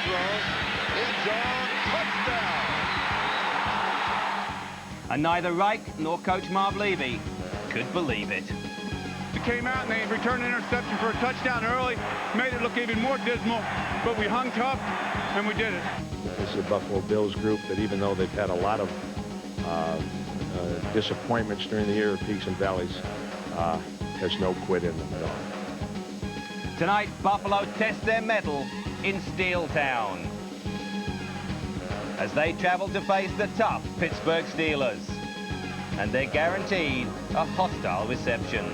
throw. It's on. Touchdown. And neither Reich nor Coach Marv Levy could believe it. They came out and they returned an interception for a touchdown early, made it look even more dismal, but we hung tough and we did it. This is a Buffalo Bills group that, even though they've had a lot of disappointments during the year, peaks and valleys, has no quit in them at all. Tonight, Buffalo test their mettle in Steel Town as they travel to face the tough Pittsburgh Steelers. And they're guaranteed a hostile reception.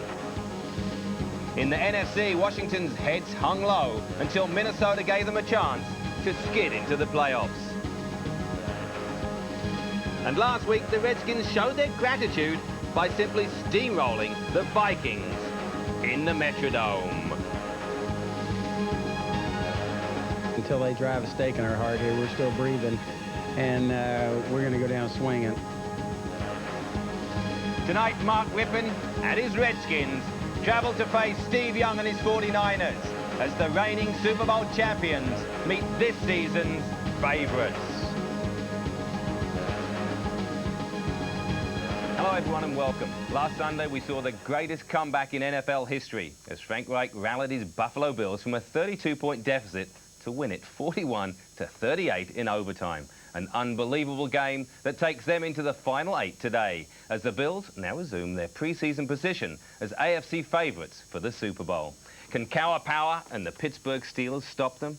In the NFC, Washington's heads hung low until Minnesota gave them a chance to skid into the playoffs. And last week, the Redskins showed their gratitude by simply steamrolling the Vikings in the Metrodome. Until they drive a stake in our heart here, we're still breathing, and we're going to go down swinging. Tonight, Mark Whippen and his Redskins travel to face Steve Young and his 49ers as the reigning Super Bowl champions meet this season's favourites. Hello everyone and welcome. Last Sunday we saw the greatest comeback in NFL history as Frank Reich rallied his Buffalo Bills from a 32-point deficit to win it 41-38 in overtime. An unbelievable game that takes them into the final 8 today as the Bills now resume their preseason position as AFC favourites for the Super Bowl. Can Cowher Power and the Pittsburgh Steelers stop them?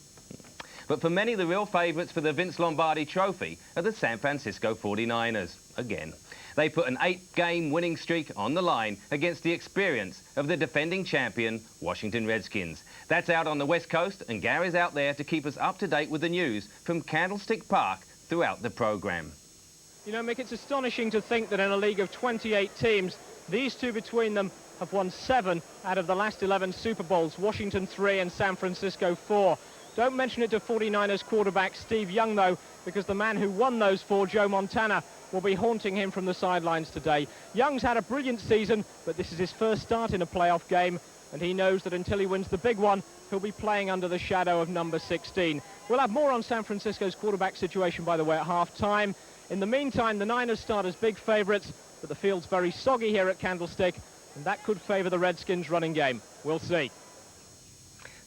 But for many, the real favourites for the Vince Lombardi Trophy are the San Francisco 49ers, again. They put an 8-game winning streak on the line against the experience of the defending champion Washington Redskins. That's out on the West Coast, and Gary's out there to keep us up to date with the news from Candlestick Park throughout the programme. You know, Mick, it's astonishing to think that in a league of 28 teams, these two between them have won 7 out of the last 11 Super Bowls, Washington 3 and San Francisco 4. Don't mention it to 49ers quarterback Steve Young, though, because the man who won those 4, Joe Montana, will be haunting him from the sidelines today. Young's had a brilliant season, but this is his first start in a playoff game, and he knows that until he wins the big one, he'll be playing under the shadow of number 16. We'll have more on San Francisco's quarterback situation, by the way, at half-time. In the meantime, the Niners start as big favourites, but the field's very soggy here at Candlestick, and that could favour the Redskins' running game. We'll see.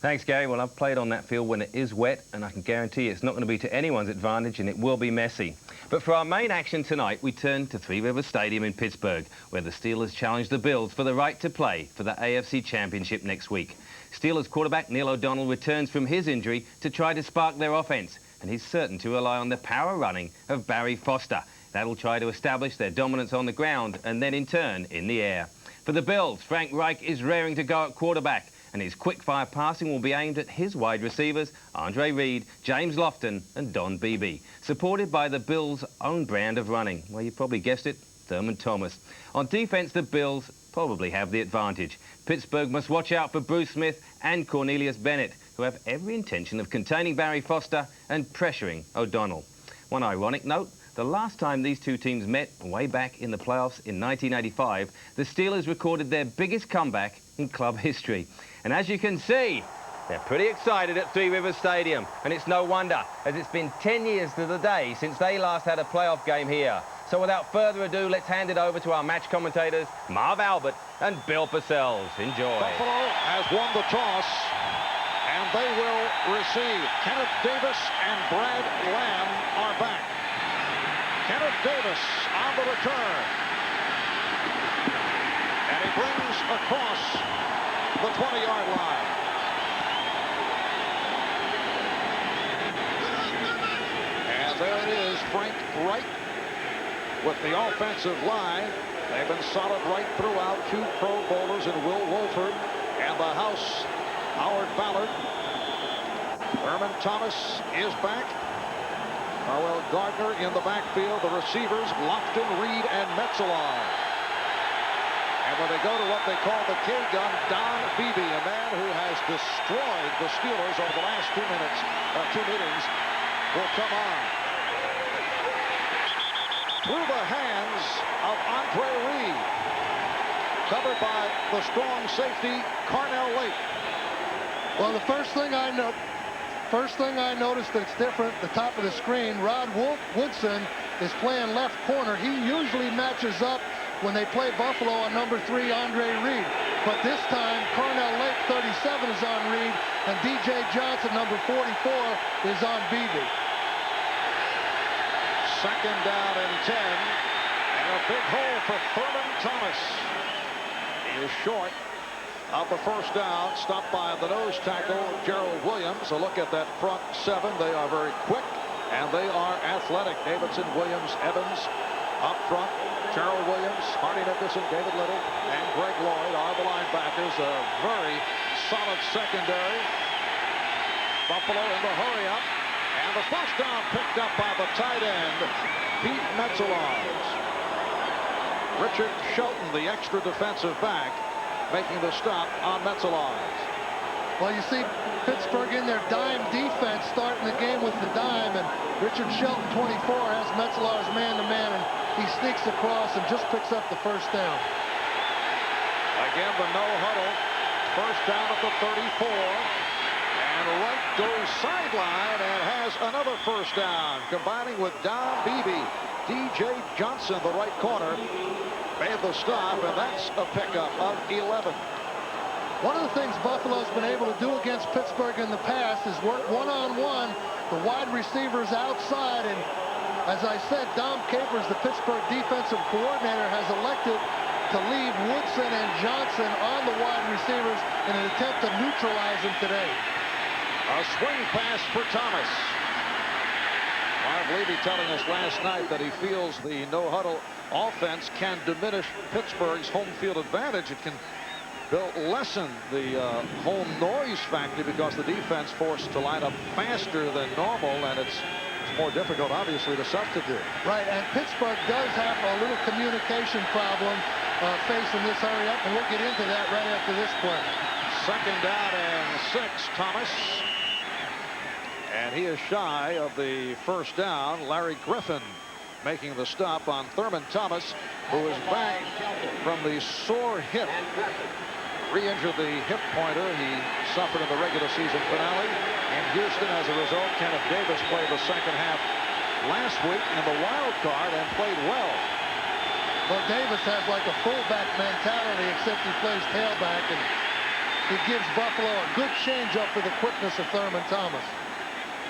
Thanks, Gary. Well, I've played on that field when it is wet, and I can guarantee it's not going to be to anyone's advantage, and it will be messy. But for our main action tonight, we turn to Three Rivers Stadium in Pittsburgh, where the Steelers challenge the Bills for the right to play for the AFC Championship next week. Steelers quarterback Neil O'Donnell returns from his injury to try to spark their offense, and he's certain to rely on the power running of Barry Foster. That'll try to establish their dominance on the ground and then, in turn, in the air. For the Bills, Frank Reich is raring to go at quarterback, and his quick-fire passing will be aimed at his wide receivers, Andre Reed, James Lofton and Don Beebe, supported by the Bills' own brand of running. Well, you probably guessed it, Thurman Thomas. On defence, the Bills probably have the advantage. Pittsburgh must watch out for Bruce Smith and Cornelius Bennett, who have every intention of containing Barry Foster and pressuring O'Donnell. One ironic note, the last time these two teams met, way back in the playoffs in 1985, the Steelers recorded their biggest comeback in club history. And as you can see, they're pretty excited at Three Rivers Stadium, and it's no wonder, as it's been 10 years to the day since they last had a playoff game here. So without further ado, let's hand it over to our match commentators, Marv Albert and Bill Parcells. Enjoy. Buffalo has won the toss, and they will receive. Kenneth Davis and Brad Lamb are back. Kenneth Davis on the return. And he brings across the 20-yard line. And there it is, Frank Reich with the offensive line. They've been solid right throughout. 2 Pro Bowlers in Will Wolford and the house, Howard Ballard. Thurman Thomas is back. Carwell Gardner in the backfield. The receivers, Lofton, Reed, and Metzelar. And when they go to what they call the K-gun, Don Beebe, a man who has destroyed the Steelers over the last 2 meetings, will come on. Through the hands of Andre Reed. Covered by the strong safety, Carnell Lake. Well, the first thing I note First thing I noticed that's different, the top of the screen, Rod Woodson is playing left corner. He usually matches up when they play Buffalo on number 3, Andre Reed. But this time, Cornell Lake, 37, is on Reed, and DJ Johnson, number 44, is on Beebe. Second down and 10. And a big hole for Thurman Thomas. He is short of the first down, stopped by the nose tackle, Gerald Williams. A look at that front 7. They are very quick, and they are athletic. Davidson, Williams, Evans up front. Gerald Williams, Hardy Nickerson, David Little, and Greg Lloyd are the linebackers. A very solid secondary. Buffalo in the hurry-up. And the first down picked up by the tight end, Pete Metzelaars. Richard Shelton, the extra defensive back, making the stop on Metzelaars. Well, you see Pittsburgh in their dime defense starting the game with the dime, and Richard Shelton, 24, has Metzelaars man-to-man, and he sneaks across and just picks up the first down. Again, the no huddle. First down at the 34. And Wright goes sideline and has another first down, combining with Don Beebe. DJ Johnson, the right corner, made the stop, and that's a pickup of 11. One of the things Buffalo's been able to do against Pittsburgh in the past is work one-on-one, the wide receivers outside, and as I said, Dom Capers, the Pittsburgh defensive coordinator, has elected to leave Woodson and Johnson on the wide receivers in an attempt to neutralize them today. A swing pass for Thomas. Marv Levy telling us last night that he feels the no-huddle offense can diminish Pittsburgh's home field advantage. It can lessen the home noise factor because the defense forced to line up faster than normal, and it's more difficult, obviously, to substitute. Right, and Pittsburgh does have a little communication problem facing this hurry-up, and we'll get into that right after this play. Second down and 6, Thomas. And he is shy of the first down. Larry Griffin making the stop on Thurman Thomas, who is back from the sore hip. Re-injured the hip pointer he suffered in the regular season finale in Houston. As a result, Kenneth Davis played the second half last week in the wild card and played well. Well, Davis has like a fullback mentality, except he plays tailback, and he gives Buffalo a good change-up for the quickness of Thurman Thomas.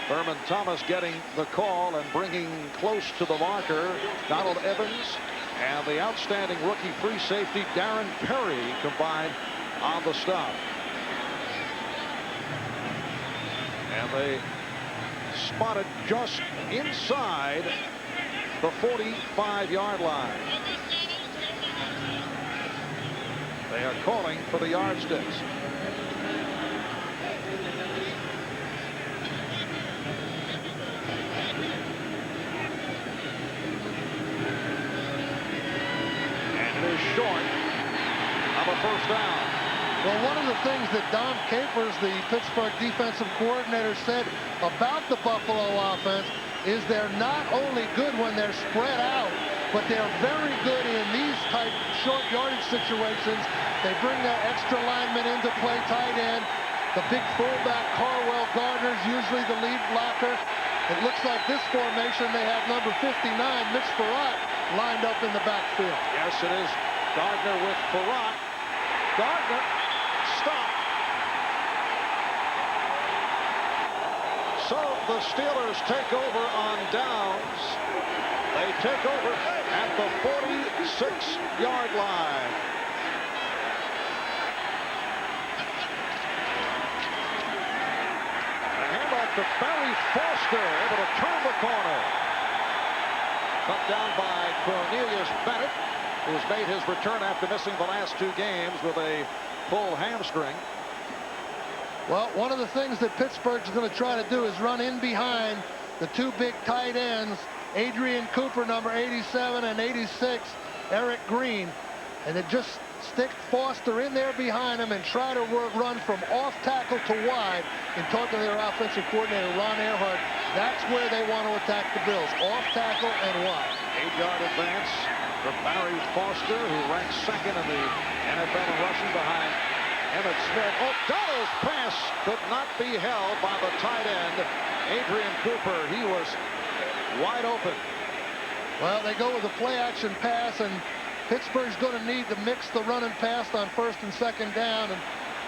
Thurman Thomas getting the call and bringing close to the marker Donald Evans and the outstanding rookie free safety Darren Perry combined on the stop. And they spotted just inside the 45-yard line. They are calling for the yardsticks. Short of a first down. Well, one of the things that Dom Capers, the Pittsburgh defensive coordinator, said about the Buffalo offense is they're not only good when they're spread out, but they're very good in these type short yardage situations. They bring their extra lineman into play, tight end. The big fullback, Carwell Gardner's usually the lead blocker. It looks like this formation, they have number 59, Mitch Farrat, lined up in the backfield. Yes, it is Gardner with Farrat. Gardner stopped. So the Steelers take over on downs. They take over at the 46-yard line. A handoff to Barry Foster, able to turn the corner. Cut down by Cornelius Bennett, who has made his return after missing the last 2 games with a full hamstring. Well, one of the things that Pittsburgh's going to try to do is run in behind the 2 big tight ends, Adrian Cooper, number 87, and 86, Eric Green. And they just stick Foster in there behind him and try to run from off tackle to wide. And talking to their offensive coordinator, Ron Earhart, that's where they want to attack the Bills, off tackle and wide. 8-yard advance for Barry Foster, who ranks second in the NFL in rushing behind Emmett Smith. O'Donnell's pass could not be held by the tight end, Adrian Cooper. He was wide open. Well, they go with a play-action pass, and Pittsburgh's going to need to mix the run and pass on 1st and 2nd down. And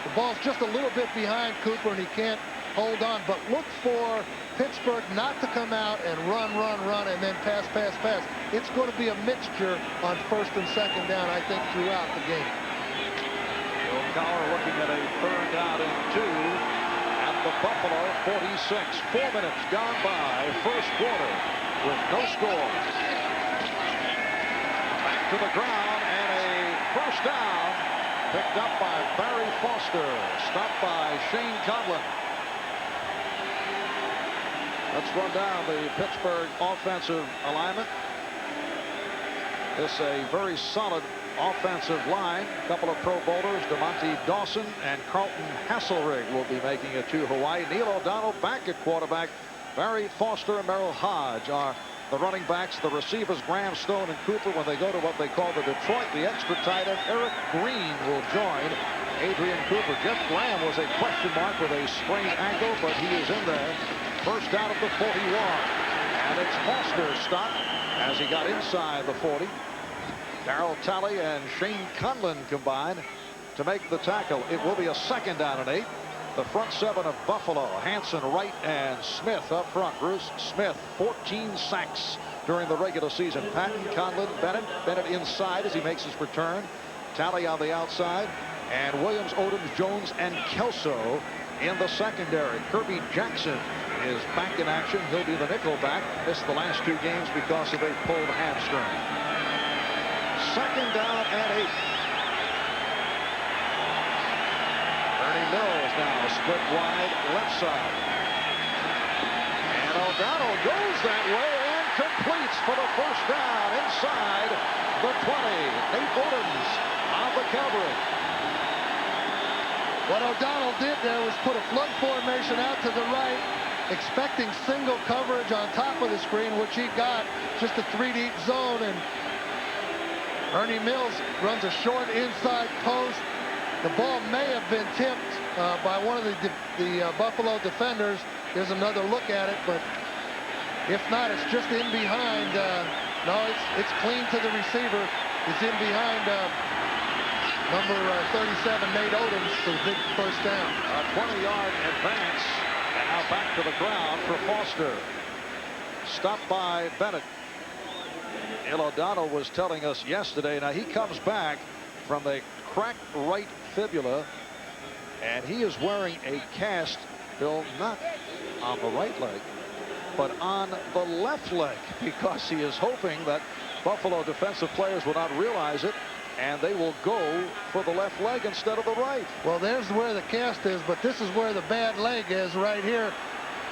the ball's just a little bit behind Cooper, and he can't hold on. But look for Pittsburgh not to come out and run, and then pass. It's going to be a mixture on 1st and 2nd down, I think, throughout the game. Bill Cowher looking at a 3rd down and 2 at the Buffalo 46. 4 minutes gone by, first quarter, with no score. Back to the ground, and a first down picked up by Barry Foster, stopped by Shane Conlon. Let's run down the Pittsburgh offensive alignment. This is a very solid offensive line. A couple of Pro Bowlers, DeMonte Dawson and Carlton Hasselrig, will be making it to Hawaii. Neil O'Donnell back at quarterback. Barry Foster and Merrill Hodge are the running backs. The receivers, Graham, Stone, and Cooper, when they go to what they call the Detroit. The extra tight end, Eric Green, will join Adrian Cooper. Jeff Graham was a question mark with a sprained ankle, but he is in there. First down at the 41. And it's Foster's stop as he got inside the 40. Darryl Talley and Shane Conlon combined to make the tackle. It will be a 2nd down and 8. The front 7 of Buffalo, Hanson, Wright, and Smith up front. Bruce Smith, 14 sacks during the regular season. Patton, Conlon, Bennett inside as he makes his return. Talley on the outside. And Williams, Odom, Jones, and Kelso in the secondary. Kirby Jackson is back in action. He'll be the nickel back. Missed the last 2 games because of a pulled hamstring. 2nd down and 8. Ernie Mills now split wide left side. And O'Donnell goes that way and completes for the first down inside the 20. Nate Odom on the cavalry. What O'Donnell did there was put a flood formation out to the right, expecting single coverage on top of the screen, which he got, just a 3-deep zone. And Ernie Mills runs a short inside post. The ball may have been tipped by one of the Buffalo defenders. There's another look at it, but if not, it's just in behind. No, it's clean to the receiver. It's in behind number 37, Nate Odom, for the big first down. A 20-yard advance, and now back to the ground for Foster. Stopped by Bennett. Neil O'Donnell was telling us yesterday, now he comes back from the cracked right fibula, and he is wearing a cast, Bill, not on the right leg, but on the left leg, because he is hoping that Buffalo defensive players will not realize it, and they will go for the left leg instead of the right. Well, there's where the cast is, but this is where the bad leg is right here.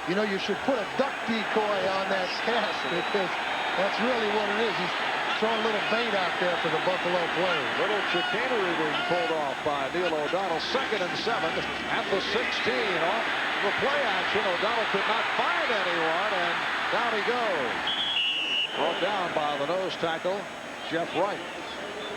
You know, you should put a duck decoy on that cast, because that's really what it is. He's throwing a little bait out there for the Buffalo players. Little chicanery being pulled off by Neil O'Donnell. 2nd and 7 at the 16. Off the play action, O'Donnell could not find anyone, and down he goes. Brought down by the nose tackle, Jeff Wright.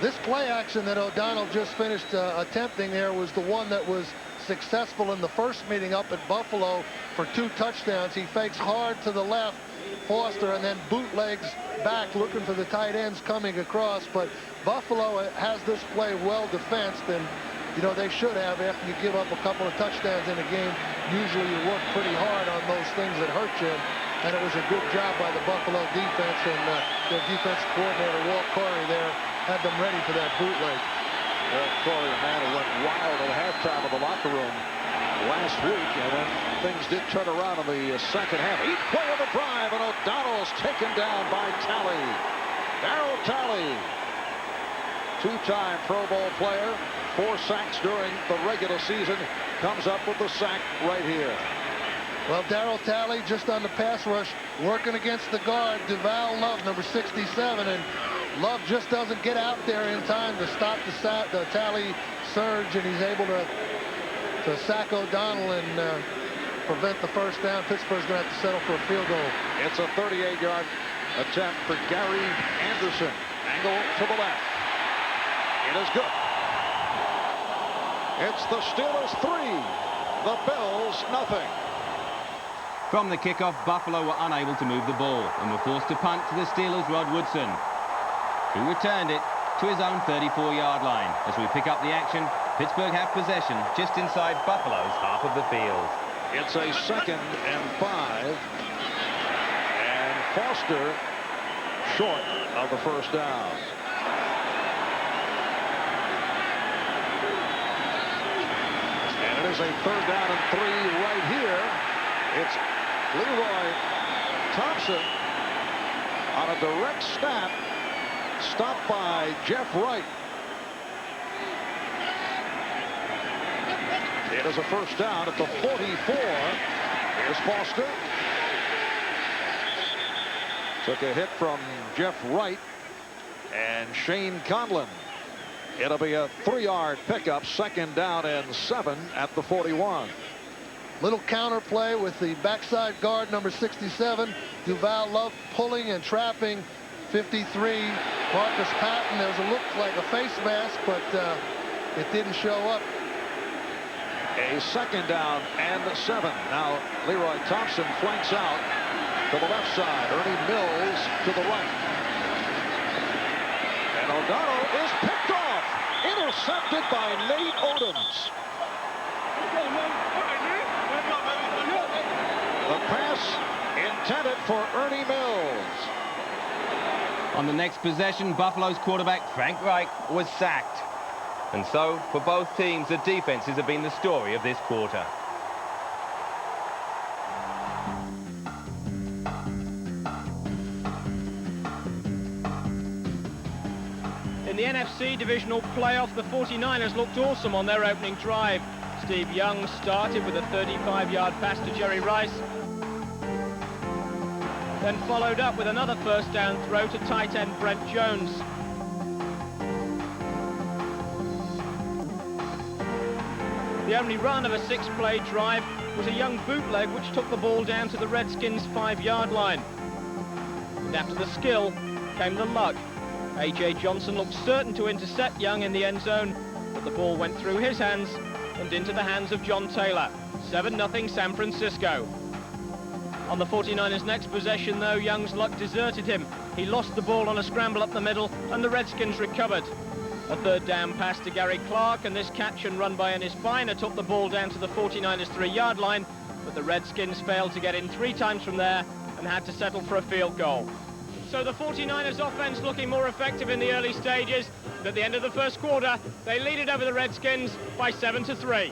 This play action that O'Donnell just finished attempting there was the one that was successful in the first meeting up at Buffalo for 2 touchdowns. He fakes hard to the left, Foster, and then bootlegs back looking for the tight ends coming across. But Buffalo has this play well defensed, and you know they should have. After you give up a couple of touchdowns in a game, usually you work pretty hard on those things that hurt you, and it was a good job by the Buffalo defense, and their defense coordinator Walt Corey there had them ready for that bootleg. Walt Corey, a man who went wild at halftime of the locker room last week, and then things did turn around in the second half. Each play of the drive, and O'Donnell's taken down by Talley. Darryl Talley, 2-time Pro Bowl player, 4 sacks during the regular season, comes up with the sack right here. Well, Darryl Talley just on the pass rush, working against the guard, Duval Love, number 67, and Love just doesn't get out there in time to stop the Talley surge, and he's able to sack O'Donnell and prevent the first down. Pittsburgh's going to have to settle for a field goal. It's a 38-yard attempt for Gary Anderson. Angle to the left. It is good. It's the Steelers 3, the Bills nothing. From the kickoff, Buffalo were unable to move the ball and were forced to punt to the Steelers' Rod Woodson, who returned it to his own 34-yard line. As we pick up the action, Pittsburgh have possession just inside Buffalo's half of the field. It's a 2nd and 5. And Foster short of the first down. And it is a 3rd down and 3 right here. It's Leroy Thompson on a direct snap, stopped by Jeff Wright. It is a 1st down at the 44. Here's Foster. Took a hit from Jeff Wright and Shane Conlon. It'll be a 3-yard pickup, 2nd down and 7 at the 41. Little counter play with the backside guard, number 67. Duval Love pulling and trapping 53. Marcus Patton. There was a look like a face mask, but it didn't show up. A 2nd down and 7. Now Leroy Thompson flanks out to the left side. Ernie Mills to the right. And O'Donnell is picked off. Intercepted by Nate Odoms. The pass intended for Ernie Mills. On the next possession, Buffalo's quarterback Frank Reich was sacked. And so, for both teams, the defenses have been the story of this quarter. In the NFC Divisional playoff, the 49ers looked awesome on their opening drive. Steve Young started with a 35-yard pass to Jerry Rice, then followed up with another 1st down throw to tight end Brent Jones. The only run of a 6-play drive was a Young bootleg which took the ball down to the Redskins' 5-yard line. And after the skill came the luck. A.J. Johnson looked certain to intercept Young in the end zone, but the ball went through his hands and into the hands of John Taylor. 7-0 San Francisco. On the 49ers' next possession, though, Young's luck deserted him. He lost the ball on a scramble up the middle, and the Redskins recovered. A 3rd down pass to Gary Clark, and this catch and run by Ennis Biner took the ball down to the 49ers' 3-yard line, but the Redskins failed to get in 3 times from there and had to settle for a field goal. So the 49ers offense looking more effective in the early stages, but at the end of the 1st quarter, they lead it over the Redskins by 7-3.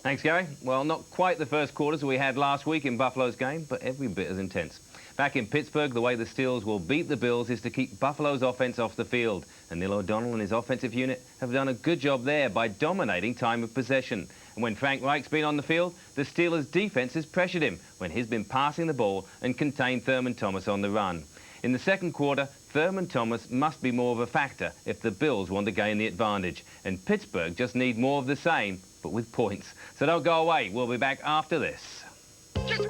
Thanks, Gary. Well, not quite the 1st quarters we had last week in Buffalo's game, but every bit as intense. Back in Pittsburgh, the way the Steelers will beat the Bills is to keep Buffalo's offense off the field. And Neil O'Donnell and his offensive unit have done a good job there by dominating time of possession. And when Frank Reich's been on the field, the Steelers' defense has pressured him when he's been passing the ball and contained Thurman Thomas on the run. In the 2nd quarter, Thurman Thomas must be more of a factor if the Bills want to gain the advantage. And Pittsburgh just need more of the same, but with points. So don't go away. We'll be back after this.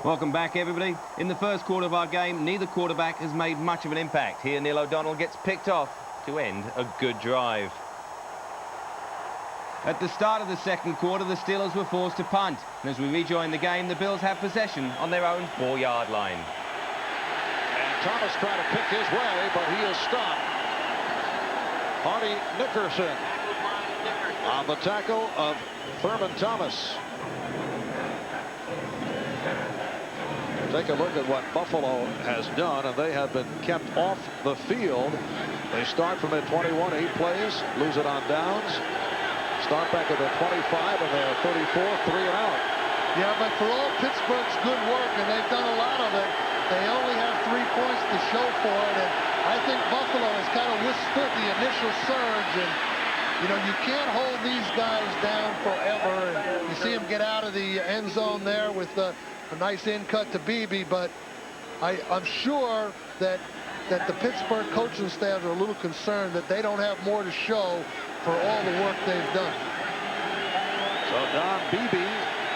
Welcome back, everybody. In the 1st quarter of our game, neither quarterback has made much of an impact. Here, Neil O'Donnell gets picked off to end a good drive. At the start of the 2nd quarter, the Steelers were forced to punt. And as we rejoin the game, the Bills have possession on their own 4-yard line. And Thomas trying to pick his way, but he is stopped. Hardy Nickerson on the tackle of Thurman Thomas. Take a look at what Buffalo has done, and they have been kept off the field. They start from the 21, 8 plays, lose it on downs. Start back at the 25, and they're 34, 3 and out. Yeah, but for all Pittsburgh's good work, and they've done a lot of it, they only have 3 points to show for it. And I think Buffalo has kind of withstood the initial surge. And, you know, you can't hold these guys down forever. And you see them get out of the end zone there with a nice in cut to Beebe, but I'm sure that the Pittsburgh coaching staff are a little concerned that they don't have more to show for all the work they've done. So Don Beebe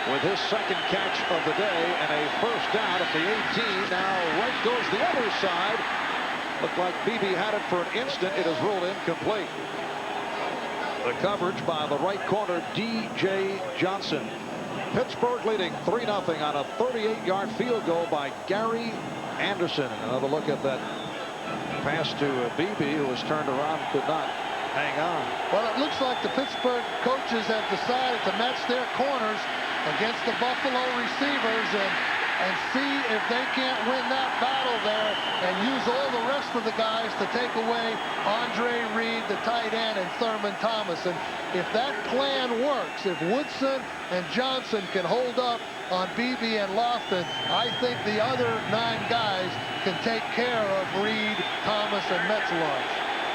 with his 2nd catch of the day and a 1st down at the 18. Now right goes the other side. Looked like Beebe had it for an instant. It is ruled incomplete. The coverage by the right corner, D.J. Johnson. Pittsburgh leading 3-0 on a 38-yard field goal by Gary Anderson. Another look at that pass to Beebe, who was turned around and could not hang on. Well, it looks like the Pittsburgh coaches have decided to match their corners against the Buffalo receivers and see if they can't win that battle there and use all the rest of the guys to take away Andre Reed, the tight end, and Thurman Thomas. And if that plan works, if Woodson and Johnson can hold up on Beebe and Lofton, I think the other 9 guys can take care of Reed, Thomas, and Metzelaar.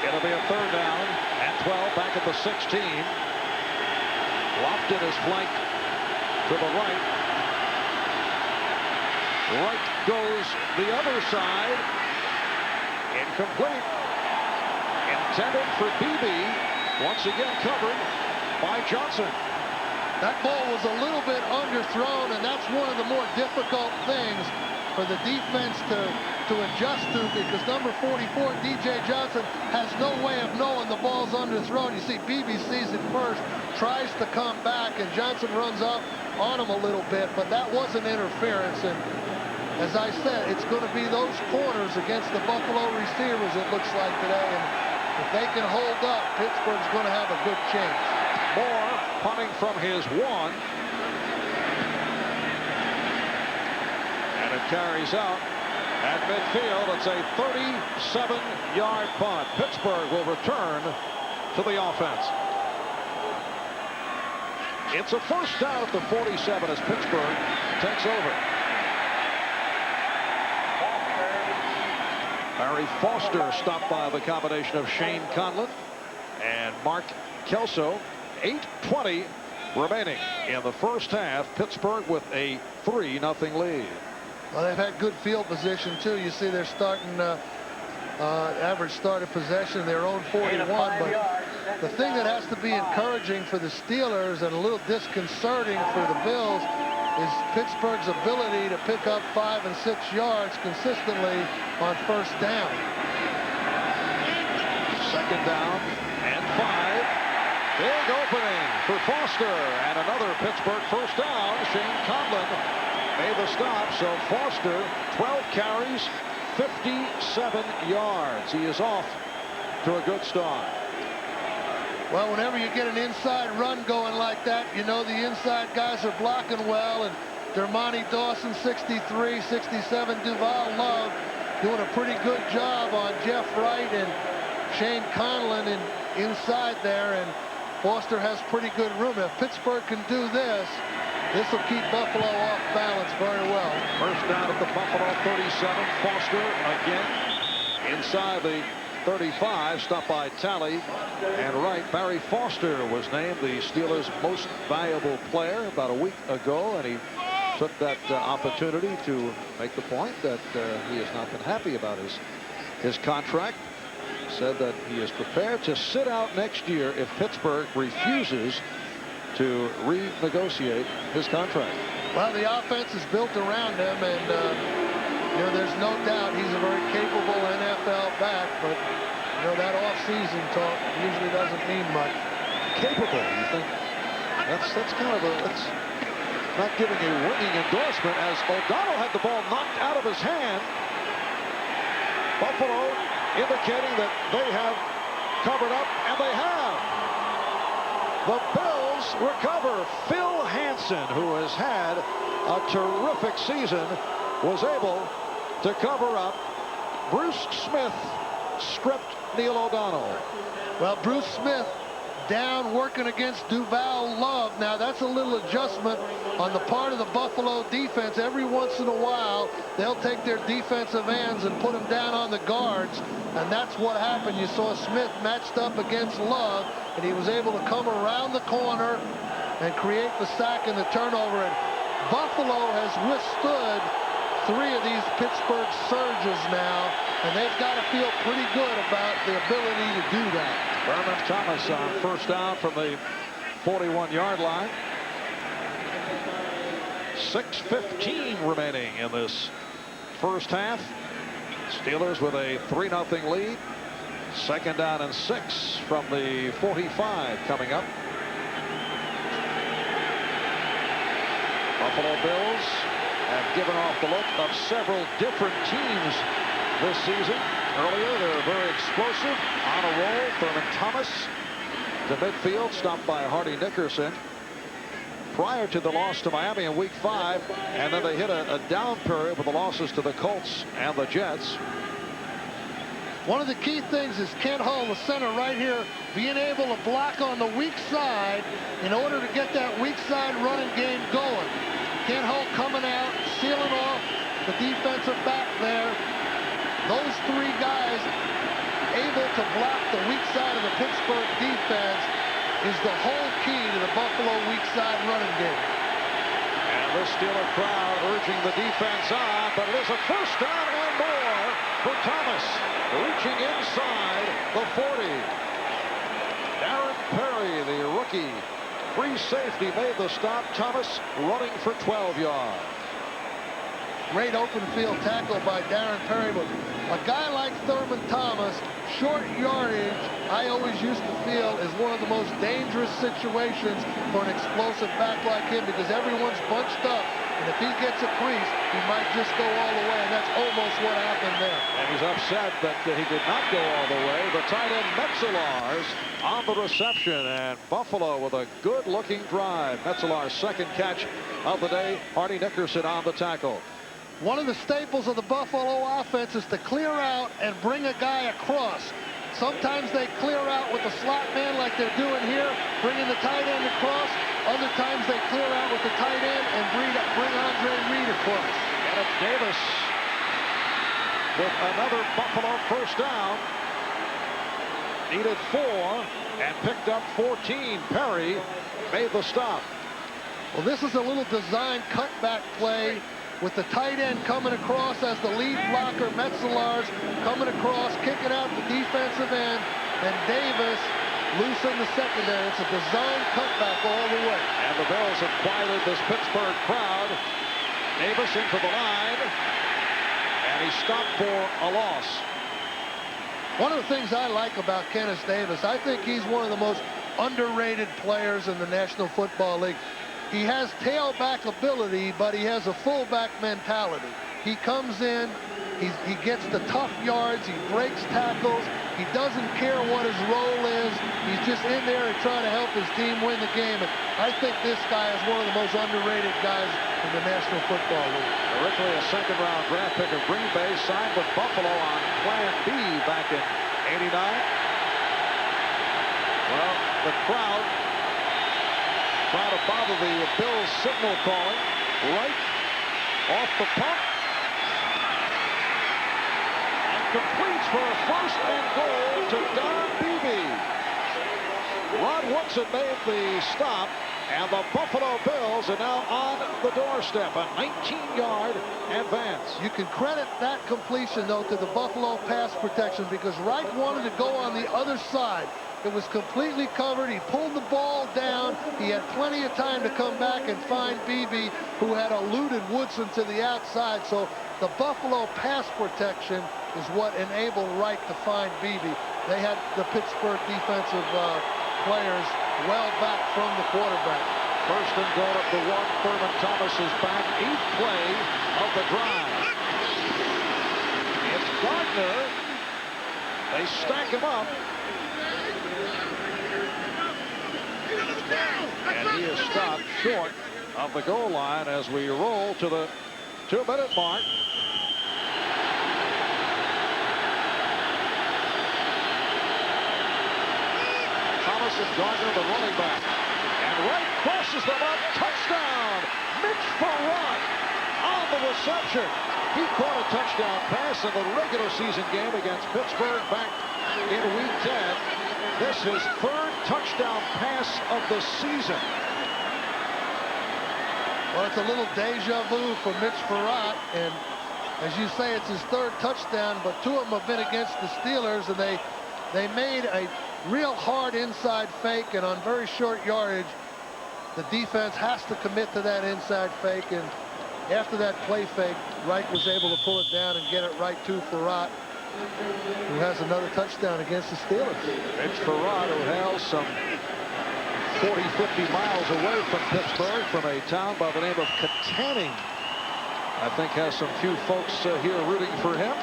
It'll be a 3rd down and 12 back at the 16. Lofton is flanked to the right. Right goes the other side. Incomplete. Intended for Beebe. Once again covered by Johnson. That ball was a little bit underthrown, and that's one of the more difficult things for the defense to adjust to, because number 44, D.J. Johnson, has no way of knowing the ball's underthrown. You see Beebe sees it first, tries to come back, and Johnson runs up on him a little bit, but that wasn't interference. And as I said, it's going to be those corners against the Buffalo receivers, it looks like today. And if they can hold up, Pittsburgh's going to have a good chance. Moore punting from his 1. And it carries out at midfield. It's a 37-yard punt. Pittsburgh will return to the offense. It's a 1st down at the 47 as Pittsburgh takes over. Barry Foster stopped by the combination of Shane Conlon and Mark Kelso. 8:20 remaining in the 1st half. Pittsburgh with a 3-0 lead. Well, they've had good field position, too. You see they're starting average started possession, their own 41. But the thing that has to be encouraging for the Steelers and a little disconcerting for the Bills is Pittsburgh's ability to pick up 5 and 6 yards consistently on 1st down. 2nd down and 5. Big opening for Foster, and another Pittsburgh 1st down. Shane Conlon made the stop, so Foster 12 carries, 57 yards. He is off to a good start. Well, whenever you get an inside run going like that, you know the inside guys are blocking well, and Dermontti Dawson, 63, 67, Duval Love doing a pretty good job on Jeff Wright and Shane Conlon inside there, and Foster has pretty good room. If Pittsburgh can do this, this will keep Buffalo off balance very well. 1st down at the Buffalo 37. Foster again inside the 35, stopped by Talley and Wright. Barry Foster was named the Steelers' most valuable player about a week ago, and he took that opportunity to make the point that he has not been happy about his contract. Said that he is prepared to sit out next year if Pittsburgh refuses to renegotiate his contract. Well, the offense is built around him, and you know, there's no doubt he's a very capable NFL back, but you know, that off-season talk usually doesn't mean much. Capable, you think? That's kind of that's not giving a ringing endorsement, as O'Donnell had the ball knocked out of his hand. Buffalo indicating that they have covered up, and they have. The Bills recover. Phil Hansen, who has had a terrific season, was able to cover up. Bruce Smith stripped Neil O'Donnell. Well, Bruce Smith down working against Duval Love. Now, that's a little adjustment on the part of the Buffalo defense. Every once in a while, they'll take their defensive ends and put them down on the guards, and that's what happened. You saw Smith matched up against Love, and he was able to come around the corner and create the sack and the turnover. And Buffalo has withstood 3 of these Pittsburgh surges now, and they've got to feel pretty good about the ability to do that. Thurman Thomas on 1st down from the 41-yard line. 6:15 remaining in this 1st half. Steelers with a 3-0 lead. 2nd down and 6 from the 45 coming up. Buffalo Bills have given off the look of several different teams this season. Earlier, they were very explosive, on a roll. Thurman Thomas to midfield, stopped by Hardy Nickerson. Prior to the loss to Miami in Week 5, and then they hit a down period with the losses to the Colts and the Jets. One of the key things is Kent Hull, the center right here, being able to block on the weak side in order to get that weak side running game going. Kent Hull coming out, sealing off the defensive back there. Those 3 guys able to block the weak side of the Pittsburgh defense is the whole key to the Buffalo weak side running game. And the Steeler crowd urging the defense on, but it is a 1st down and more for Thomas, reaching inside the 40. Darren Perry, the rookie free safety, made the stop. Thomas running for 12 yards. Great open field tackle by Darren Perry, but a guy like Thurman Thomas, short yardage, I always used to feel is one of the most dangerous situations for an explosive back like him, because everyone's bunched up, and if he gets a crease, he might just go all the way, and that's almost what happened there. And he's upset that he did not go all the way. The tight end Metzelar's on the reception, and Buffalo with a good-looking drive. Metzelar's 2nd catch of the day. Hardy Nickerson on the tackle. One of the staples of the Buffalo offense is to clear out and bring a guy across. Sometimes they clear out with the slot man like they're doing here, bringing the tight end across. Other times they clear out with the tight end and bring Andre Reed across. And it's Davis with another Buffalo 1st down. Needed 4 and picked up 14. Perry made the stop. Well, this is a little design cutback play with the tight end coming across as the lead blocker. Metzelar's coming across, kicking out the defensive end, and Davis loose in the secondary. It's a design cutback all the way. And the Bills have quieted this Pittsburgh crowd. Davis into the line, and he stopped for a loss. One of the things I like about Kenneth Davis, I think he's one of the most underrated players in the National Football League. He has tailback ability, but he has a fullback mentality. He comes in, he gets the tough yards, he breaks tackles, he doesn't care what his role is. He's just in there and trying to help his team win the game. And I think this guy is one of the most underrated guys in the National Football League. Originally a 2nd-round draft pick of Green Bay, signed with Buffalo on Plan B back in '89. Well, the crowd trying to bother the Bills signal calling. Right off the pump. And completes for a 1st and goal to Don Beebe. Rod Woodson made the stop, and the Buffalo Bills are now on the doorstep. A 19-yard advance. You can credit that completion, though, to the Buffalo pass protection, because Wright wanted to go on the other side. It was completely covered. He pulled the ball down. He had plenty of time to come back and find Beebe, who had eluded Woodson to the outside. So the Buffalo pass protection is what enabled Wright to find Beebe. They had the Pittsburgh defensive players well back from the quarterback. 1st and goal at the 1. Thurman Thomas is back. 8th play of the drive. It's Gardner. They stack him up. And he is stopped short of the goal line as we roll to the 2-minute mark. Thomas and Gardner, the running back. And Wright crosses them up. Touchdown! Mitch Farrat on the reception. He caught a touchdown pass in the regular season game against Pittsburgh back in Week 10. This is 3rd touchdown pass of the season. Well, it's a little deja vu for Mitch Farrat, and as you say, it's his 3rd touchdown, but 2 of them have been against the Steelers, and they made a real hard inside fake, and on very short yardage, the defense has to commit to that inside fake, and after that play fake, Wright was able to pull it down and get it right to Farrat. who has another touchdown against the Steelers. Mitch Farad, who hails some 40, 50 miles away from Pittsburgh, from a town by the name of Katanning. I think has some few folks here rooting for him.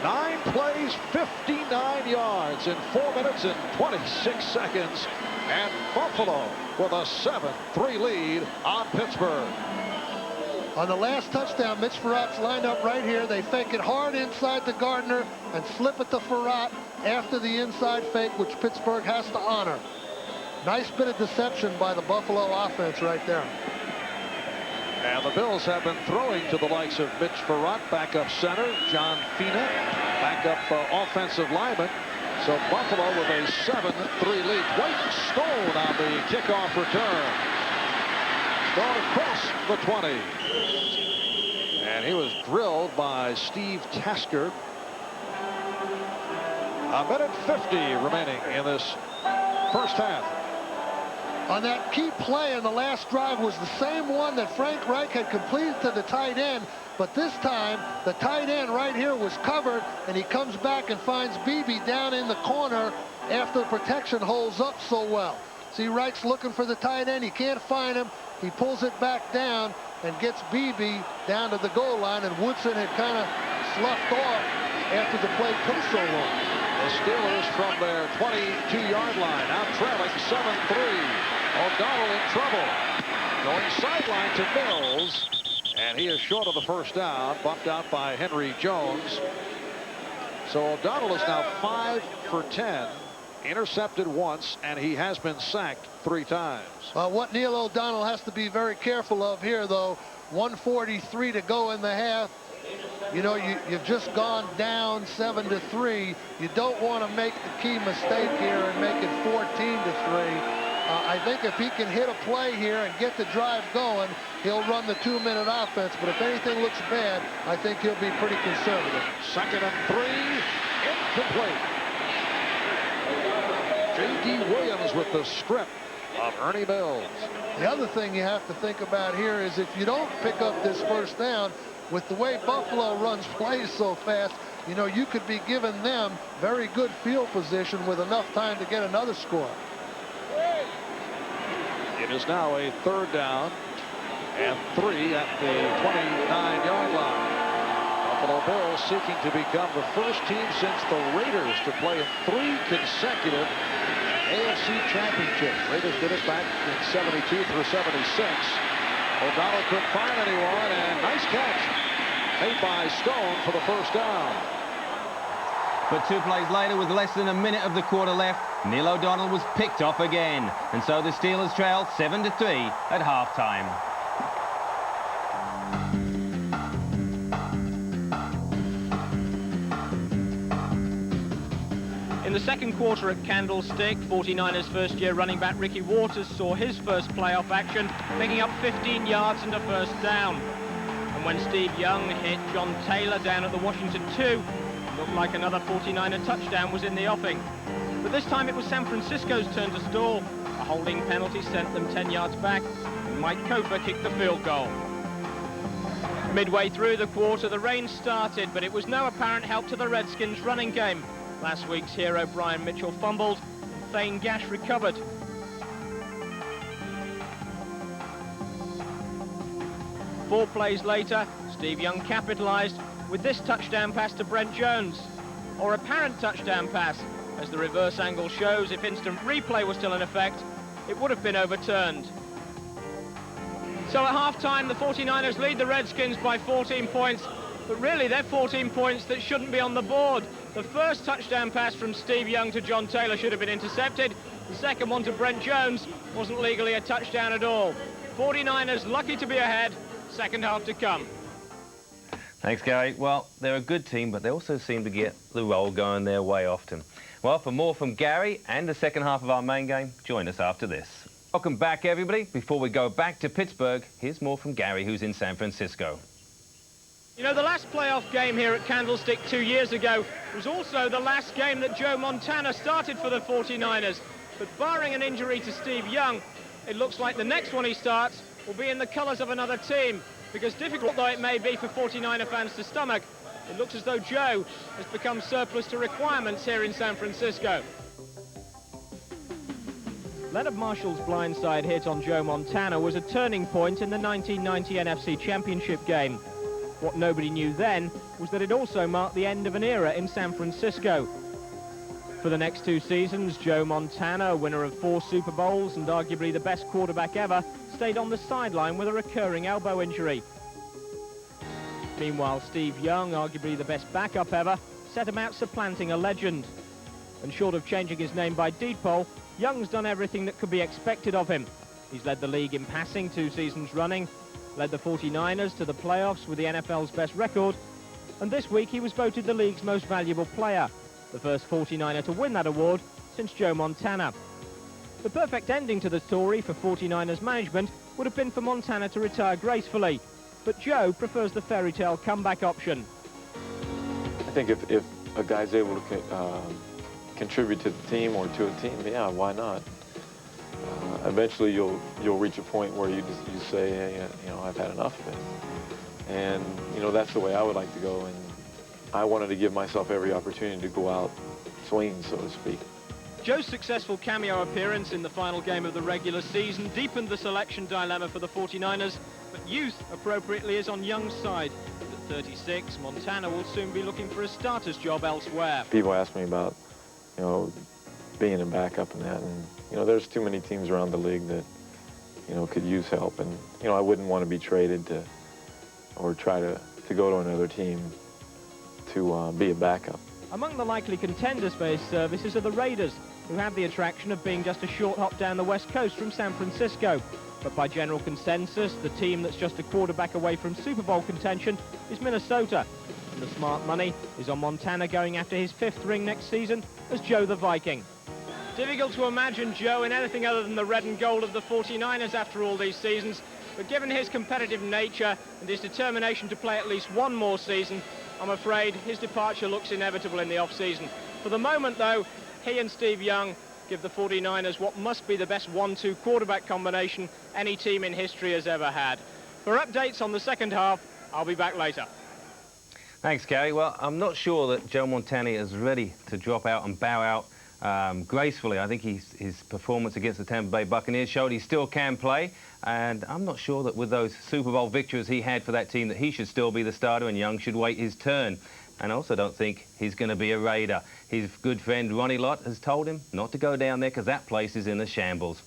9 plays, 59 yards in 4 minutes and 26 seconds. And Buffalo with a 7-3 lead on Pittsburgh. On the last touchdown, Mitch Farrat's lined up right here. They fake it hard inside to Gardner and flip it to Farrat after the inside fake, which Pittsburgh has to honor. Nice bit of deception by the Buffalo offense right there. And the Bills have been throwing to the likes of Mitch Farrat, backup center, John Fina, backup offensive lineman. So Buffalo with a 7-3 lead. Dwight Stone on the kickoff return. Stone across the 20. And he was drilled by Steve Tasker. A minute 50 remaining in this first half. On that key play in the last drive was the same one that Frank Reich had completed to the tight end, but this time the tight end right here was covered, and he comes back and finds Beebe down in the corner after the protection holds up so well. See, Reich's looking for the tight end. He can't find him. He pulls it back down and gets Beebe down to the goal line, and Woodson had kind of sloughed off after the play took so long. The Steelers from their 22-yard line, now trailing 7-3. O'Donnell in trouble. Going sideline to Mills, and he is short of the first down, bumped out by Henry Jones. So O'Donnell is now 5 for 10, intercepted once, and he has been sacked 3 times. What Neil O'Donnell has to be very careful of here, though, 1:43 to go in the half. You know, you've just gone down 7-3. You don't want to make the key mistake here and make it 14-3. I think if he can hit a play here and get the drive going, he'll run the 2-minute offense. But if anything looks bad, I think he'll be pretty conservative. 2nd and 3, incomplete. J.D. Williams with the strip of Ernie Mills. The other thing you have to think about here is if you don't pick up this first down, with the way Buffalo runs plays so fast, you know, you could be giving them very good field position with enough time to get another score. It is now a 3rd down and 3 at the 29-yard line. Buffalo Bills seeking to become the first team since the Raiders to play in 3 consecutive AFC championships. Raiders did it back in 72 through 76. O'Donnell couldn't find anyone, and nice catch made by Stone for the first down. But 2 plays later, with less than a minute of the quarter left, Neil O'Donnell was picked off again. And so the Steelers trailed 7-3 at halftime. In the second quarter at Candlestick, 49ers first-year running back Ricky Waters saw his first playoff action, picking up 15 yards and a first down. And when Steve Young hit John Taylor down at the Washington 2, looked like another 49er touchdown was in the offing. But this time it was San Francisco's turn to stall. A holding penalty sent them 10 yards back, and Mike Kofer kicked the field goal. Midway through the quarter, the rain started, but it was no apparent help to the Redskins' running game. Last week's hero Brian Mitchell fumbled, and Thane Gash recovered. Four plays later, Steve Young capitalized with this touchdown pass to Brent Jones, or apparent touchdown pass, as the reverse angle shows. If instant replay was still in effect, it would have been overturned. So at halftime, the 49ers lead the Redskins by 14 points, but really they're 14 points that shouldn't be on the board. The first touchdown pass from Steve Young to John Taylor should have been intercepted. The second one to Brent Jones wasn't legally a touchdown at all. 49ers lucky to be ahead, second half to come. Thanks, Gary. Well, they're a good team, but they also seem to get the roll going their way often. Well, for more from Gary and the second half of our main game, join us after this. Welcome back, everybody. Before we go back to Pittsburgh, here's more from Gary, who's in San Francisco. You know, the last playoff game here at Candlestick 2 years ago was also the last game that Joe Montana started for the 49ers. But barring an injury to Steve Young, it looks like the next one he starts will be in the colours of another team. Because difficult though it may be for 49er fans to stomach, It looks as though Joe has become surplus to requirements here in San Francisco. Leonard Marshall's blindside hit on Joe Montana was a turning point in the 1990 NFC Championship game. What nobody knew then was that it also marked the end of an era in San Francisco. For the next 2 seasons, Joe Montana, winner of 4 Super Bowls and arguably the best quarterback ever, stayed on the sideline with a recurring elbow injury. Meanwhile, Steve Young, arguably the best backup ever, set about supplanting a legend. And short of changing his name by deed poll, Young's done everything that could be expected of him. He's led the league in passing 2 seasons running, led the 49ers to the playoffs with the NFL's best record, and this week he was voted the league's most valuable player, the first 49er to win that award since Joe Montana. The perfect ending to the story for 49ers management would have been for Montana to retire gracefully, but Joe prefers the fairy tale comeback option. I think if a guy's able to contribute to the team or to a team, yeah, why not? Eventually you'll reach a point where you say, hey, you know, I've had enough of it. And, you know, that's the way I would like to go. And I wanted to give myself every opportunity to go out swinging, so to speak. Joe's successful cameo appearance in the final game of the regular season deepened the selection dilemma for the 49ers, but youth, appropriately, is on Young's side. At 36, Montana will soon be looking for a starter's job elsewhere. People ask me about, you know, being a backup and that, and, you know, there's too many teams around the league that, you know, could use help, and, you know, I wouldn't want to be traded to, or try to go to another team to be a backup. Among the likely contenders for his services are the Raiders, who have the attraction of being just a short hop down the west coast from San Francisco. But by general consensus, the team that's just a quarterback away from Super Bowl contention is Minnesota. And the smart money is on Montana going after his 5th ring next season as Joe the Viking. Difficult to imagine Joe in anything other than the red and gold of the 49ers after all these seasons, but given his competitive nature and his determination to play at least one more season, I'm afraid his departure looks inevitable in the off-season. For the moment, though, he and Steve Young give the 49ers what must be the best 1-2 quarterback combination any team in history has ever had. For updates on the second half, I'll be back later. Thanks, Gary. Well, I'm not sure that Joe Montana is ready to drop out and bow out gracefully. I think his performance against the Tampa Bay Buccaneers showed he still can play, and I'm not sure that with those Super Bowl victories he had for that team that he should still be the starter and Young should wait his turn. And I also don't think he's going to be a Raider. His good friend Ronnie Lott has told him not to go down there because that place is in a shambles.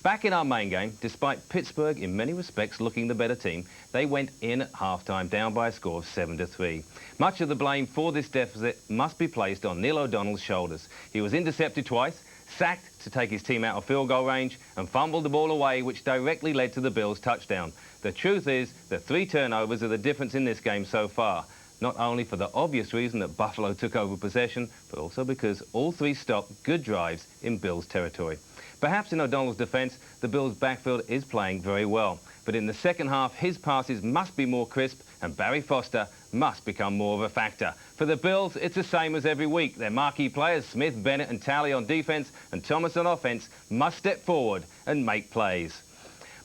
Back in our main game, despite Pittsburgh in many respects looking the better team, they went in at halftime down by a score of 7-3. Much of the blame for this deficit must be placed on Neil O'Donnell's shoulders. He was intercepted twice, sacked to take his team out of field goal range, and fumbled the ball away, which directly led to the Bills' touchdown. The truth is that 3 turnovers are the difference in this game so far. Not only for the obvious reason that Buffalo took over possession, but also because all 3 stopped good drives in Bills territory. Perhaps in O'Donnell's defence, the Bills' backfield is playing very well. But in the second half, his passes must be more crisp and Barry Foster must become more of a factor. For the Bills, it's the same as every week. Their marquee players, Smith, Bennett and Talley on defence and Thomas on offence, must step forward and make plays.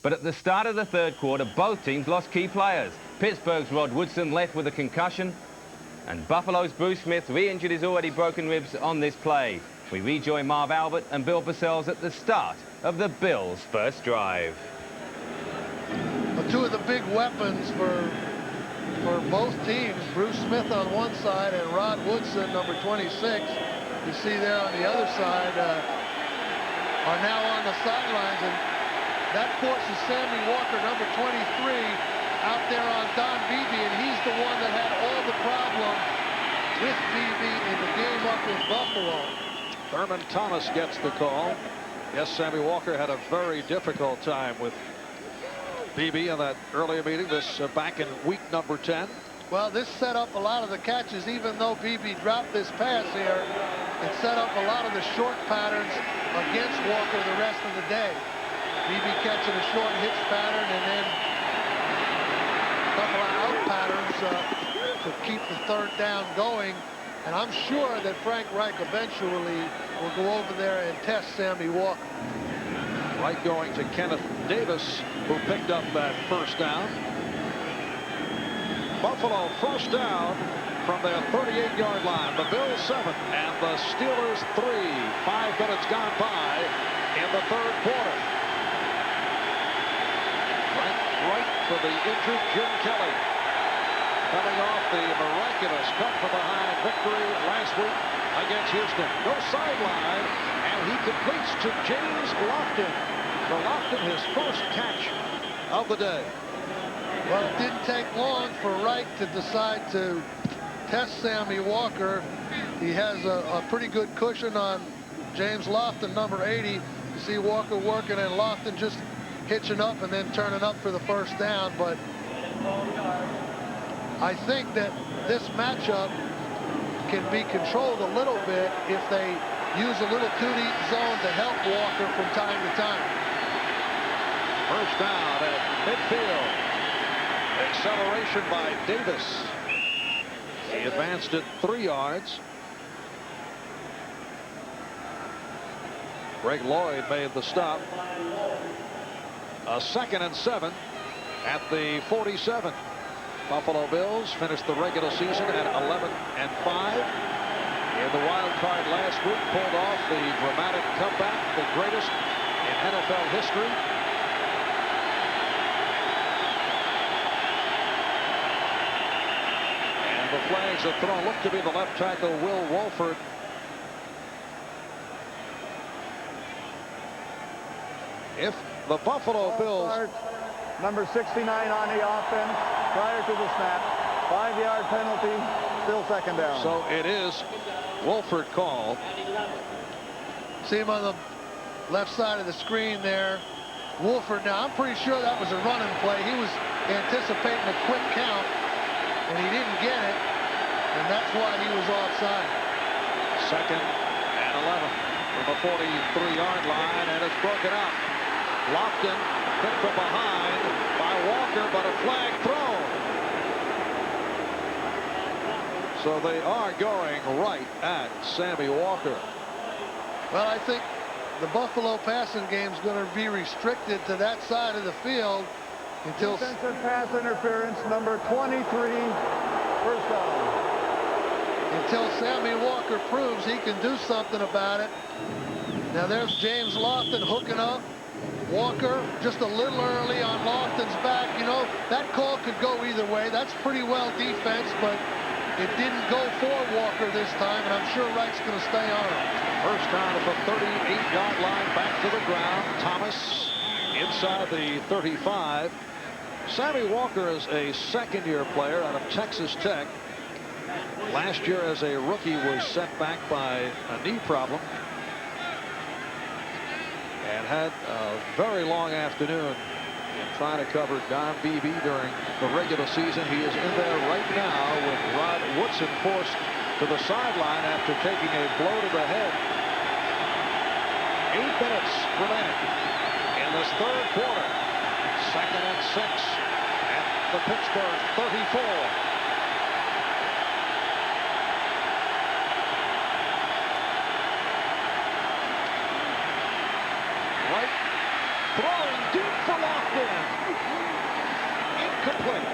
But at the start of the third quarter, both teams lost key players. Pittsburgh's Rod Woodson left with a concussion, and Buffalo's Bruce Smith re-injured his already broken ribs on this play. We rejoin Marv Albert and Bill Parcells at the start of the Bills' first drive. Well, 2 of the big weapons for both teams, Bruce Smith on one side and Rod Woodson, number 26, you see there on the other side, are now on the sidelines, and that forces Sammy Walker, number 23, out there on Don Beebe, and he's the one that had all the problem with Beebe in the game up in Buffalo. Thurman Thomas gets the call. Yes, Sammy Walker had a very difficult time with Beebe in that earlier meeting, this back in week number 10. Well, this set up a lot of the catches, even though Beebe dropped this pass here. It set up a lot of the short patterns against Walker the rest of the day. Beebe catching a short hitch pattern and then a couple of out patterns to keep the third down going. And I'm sure that Frank Reich eventually will go over there and test Sammy Walker. Reich going to Kenneth Davis, who picked up that first down. Buffalo first down from their 38-yard line. The Bills 7 and the Steelers 3. 5 minutes gone by in the third quarter. Right for the injured Jim Kelly, coming off the miraculous come-from-behind victory last week against Houston. No sideline, and he completes to James Lofton. For Lofton, his first catch of the day. Well, it didn't take long for Wright to decide to test Sammy Walker. He has a pretty good cushion on James Lofton, number 80. You see Walker working and Lofton just hitching up and then turning up for the first down. But I think that this matchup can be controlled a little bit if they use a little 2-deep zone to help Walker from time to time. First down at midfield. Acceleration by Davis. He advanced it 3 yards. Greg Lloyd made the stop. A 2nd and 7 at the 47. Buffalo Bills finished the regular season at 11 and 5. In the wild card last week, pulled off the dramatic comeback, the greatest in NFL history. And the flags are thrown. Look to be the left tackle, Will Wolford. If the Buffalo Bills, number 69 on the offense prior to the snap, 5-yard penalty, still 2nd down. So it is Wolford called. See him on the left side of the screen there. Wolford, now I'm pretty sure that was a running play. He was anticipating a quick count and he didn't get it, and that's why he was offside. 2nd and 11 from the 43-yard line, and it's broken up. Lofton hit from behind by Walker, but a flag thrown. So they are going right at Sammy Walker. Well, I think the Buffalo passing game is going to be restricted to that side of the field until defensive pass interference, number 23, first down. Until Sammy Walker proves he can do something about it. Now there's James Lofton hooking up. Walker just a little early on Lofton's back. You know, that call could go either way. That's pretty well defense, but it didn't go for Walker this time, and I'm sure Wright's going to stay on him. First down at the 38-yard line, back to the ground. Thomas inside the 35. Sammy Walker is a 2nd-year player out of Texas Tech. Last year as a rookie was sent back by a knee problem and had a very long afternoon in trying to cover Don Beebe during the regular season. He is in there right now with Rod Woodson forced to the sideline after taking a blow to the head. 8 minutes remaining in this third quarter. 2nd and 6 at the Pittsburgh 34. Right, throwing deep for Lofton. Incomplete.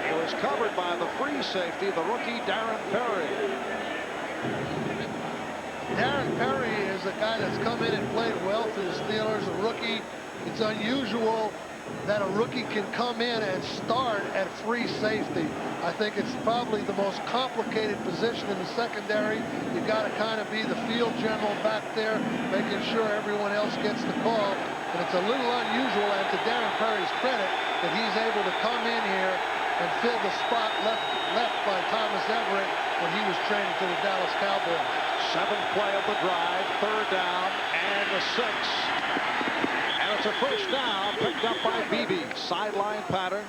He was covered by the free safety, the rookie Darren Perry. Darren Perry is a guy that's come in and played well for the Steelers, a rookie. It's unusual that a rookie can come in and start at free safety. I think it's probably the most complicated position in the secondary. You got to kind of be the field general back there, making sure everyone else gets the call. And it's a little unusual, and to Darren Perry's credit, that he's able to come in here and fill the spot left by Thomas Everett when he was training for the Dallas Cowboys. 7th play of the drive, 3rd down and the 6. And it's a first down picked up by Beebe. Sideline pattern.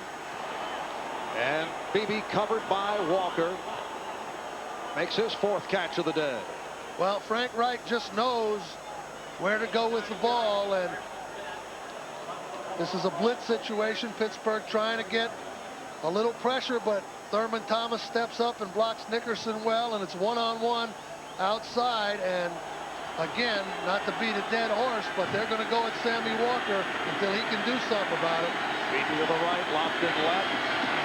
And Beebe covered by Walker. Makes his 4th catch of the day. Well, Frank Reich just knows where to go with the ball, and this is a blitz situation. Pittsburgh trying to get a little pressure, but Thurman Thomas steps up and blocks Nickerson well, and it's one-on-one outside. And again, not to beat a dead horse, but they're going to go at Sammy Walker until he can do something about it. Beebe to the right, Lofton left.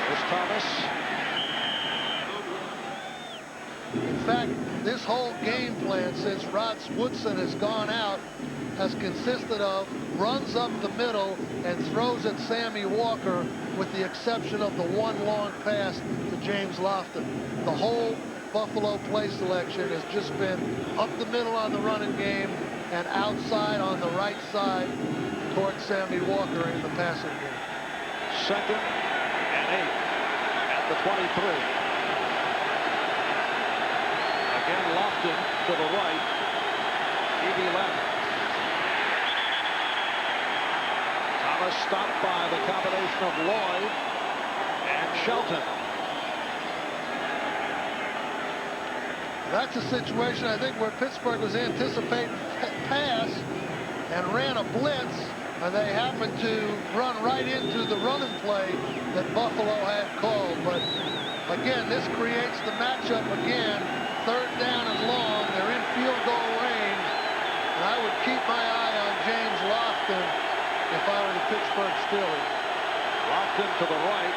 There's Thomas. fact, this whole game plan since Rod Woodson has gone out has consisted of runs up the middle and throws at Sammy Walker, with the exception of the one long pass to James Lofton. The whole Buffalo play selection has just been up the middle on the running game and outside on the right side towards Sammy Walker in the passing game. 2nd and 8 at the 23. Again, Lofton to the right. Evie left. Thomas stopped by the combination of Lloyd and Shelton. That's a situation, I think, where Pittsburgh was anticipating pass and ran a blitz, and they happened to run right into the running play that Buffalo had called. But again, this creates the matchup again. 3rd down and long. They're in field goal range, and I would keep my eye on James Lofton if I were the Pittsburgh Steelers. Lofton to the right.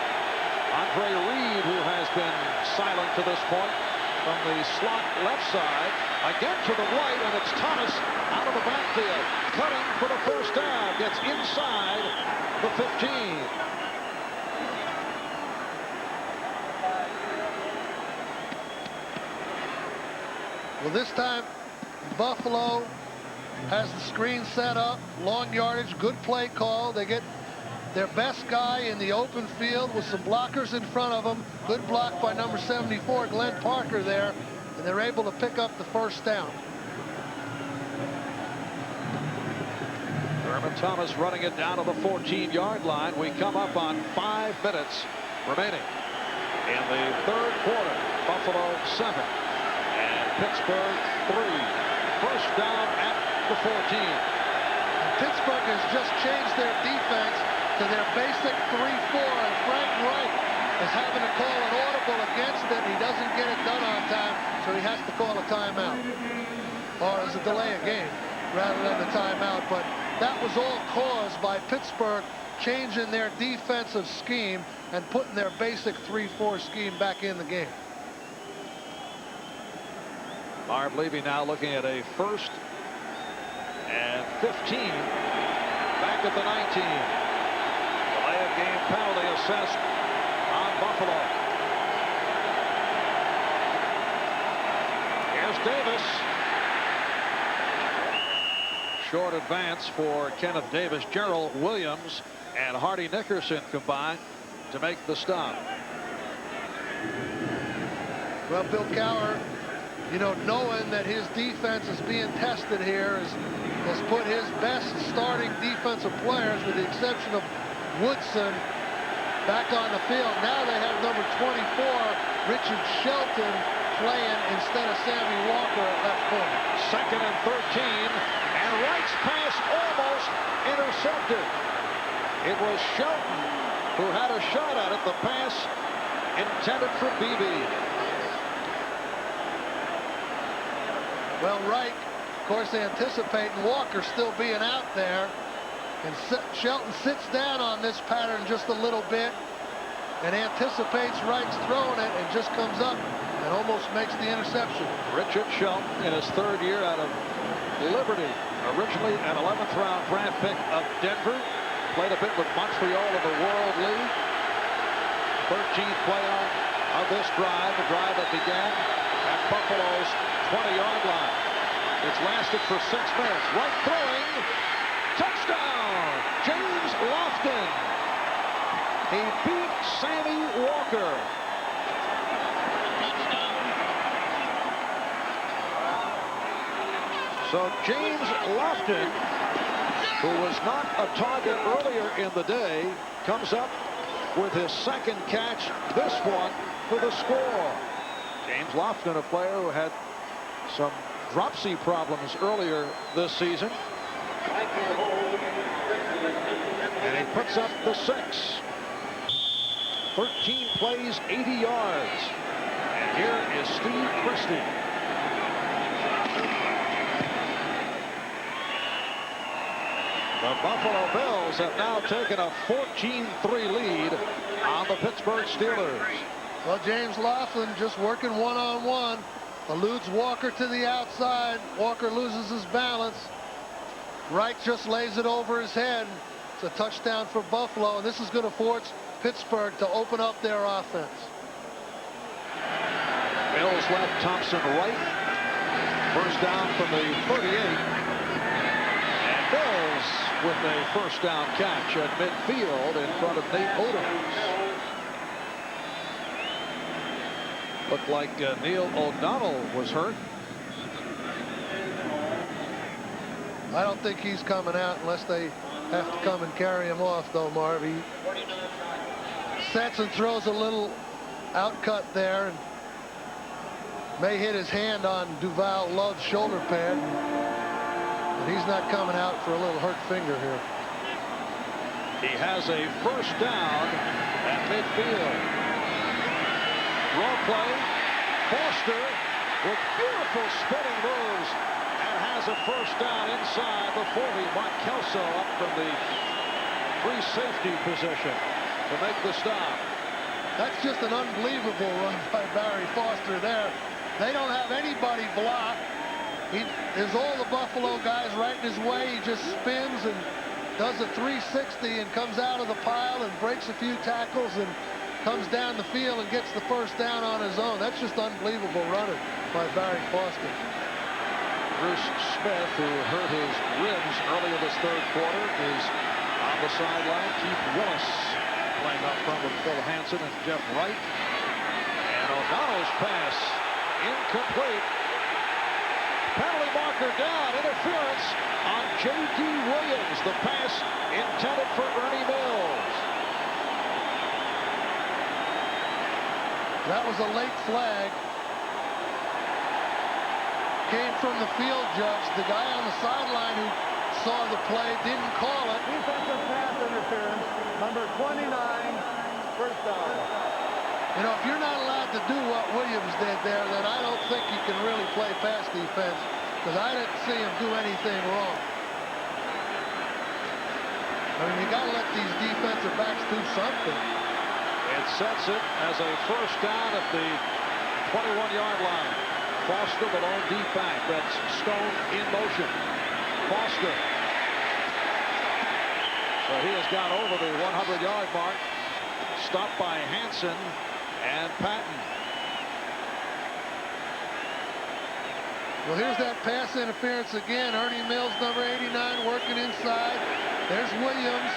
Andre Reed, who has been silent to this point, from the slot left side, again to the right, and it's Thomas out of the backfield, cutting for the 1st down, gets inside the 15. Well, this time Buffalo has the screen set up, long yardage, good play call. They get their best guy in the open field with some blockers in front of them. Good block by number 74, Glenn Parker there, and they're able to pick up the 1st down. Herman Thomas running it down to the 14-yard line. We come up on 5 minutes remaining in the 3rd quarter. Buffalo 7 and Pittsburgh 3. 1st down at the 14. And Pittsburgh has just changed their defense to their basic 3-4, and Frank Reich is having to call an audible against it. He doesn't get it done on time, so he has to call a timeout, or as a delay of game rather than the timeout. But that was all caused by Pittsburgh changing their defensive scheme and putting their basic 3-4 scheme back in the game. Marv Levy now looking at a 1st and 15 back at the 19. Delay of game penalty assessed on Buffalo. Here's Davis. Short advance for Kenneth Davis. Gerald Williams and Hardy Nickerson combined to make the stop. Well, Bill Cowher, you know, knowing that his defense is being tested here, has put his best starting defensive players, with the exception of Woodson, back on the field. Now they have number 24, Richard Shelton, playing instead of Sammy Walker at left corner. 2nd and 13, and Wright's pass almost intercepted. It was Shelton who had a shot at it. The pass intended for BB. Well, Wright, of course, anticipating Walker still being out there, and Shelton sits down on this pattern just a little bit and anticipates Wright's throwing it, and just comes up and almost makes the interception. Richard Shelton in his 3rd year out of Liberty, originally an 11th round draft pick of Denver, played a bit with Montreal in the World League. 13th play of this drive, the drive that began at Buffalo's 20-yard line. It's lasted for 6 minutes. Right throwing, touchdown, James Lofton. He beat Sammy Walker. So James Lofton, who was not a target earlier in the day, comes up with his 2nd catch, this one for the score. James Lofton, a player who had some dropsy problems earlier this season. And he puts up the 6. 13 plays, 80 yards. And here is Steve Christie. The Buffalo Bills have now taken a 14-3 lead on the Pittsburgh Steelers. Well, James Lofton just working one-on-one Eludes Walker to the outside. Walker loses his balance. Wright just lays it over his head. It's a touchdown for Buffalo, and this is going to force Pittsburgh to open up their offense. Bills left, Thompson right. First down from the 38. And Bills with a first down catch at midfield in front of Nate Odoms. Looked like Neil O'Donnell was hurt. I don't think he's coming out unless they have to come and carry him off, though, Marv. He sets and throws a little outcut there and may hit his hand on Duval Love's shoulder pad. But he's not coming out for a little hurt finger here. He has a first down at midfield. Draw play. Foster with beautiful spinning moves and has a first down inside the 40. Mark Kelso up from the free safety position to make the stop. That's just an unbelievable run by Barry Foster there. They don't have anybody block. There's all the Buffalo guys right in his way. He just spins and does a 360 and comes out of the pile and breaks a few tackles and comes down the field and gets the first down on his own. That's just unbelievable running by Barry Foster. Bruce Smith, who hurt his ribs early in this third quarter, is on the sideline. Keith Willis playing up front with Phil Hansen and Jeff Wright. And O'Donnell's pass incomplete. Penalty marker down. Interference on J.D. Williams. The pass intended for Ernie Mills. That was a late flag. Came from the field judge. The guy on the sideline who saw the play didn't call it. Defensive pass interference, number 29, first down. You know, if you're not allowed to do what Williams did there, then I don't think you can really play pass defense, because I didn't see him do anything wrong. I mean, you got to let these defensive backs do something. It sets it as a first down at the 21-yard line. Foster, the lone deep back. That's Stone in motion. Foster. So he has gone over the 100-yard mark. Stopped by Hansen and Patton. Well, here's that pass interference again. Ernie Mills, number 89, working inside. There's Williams.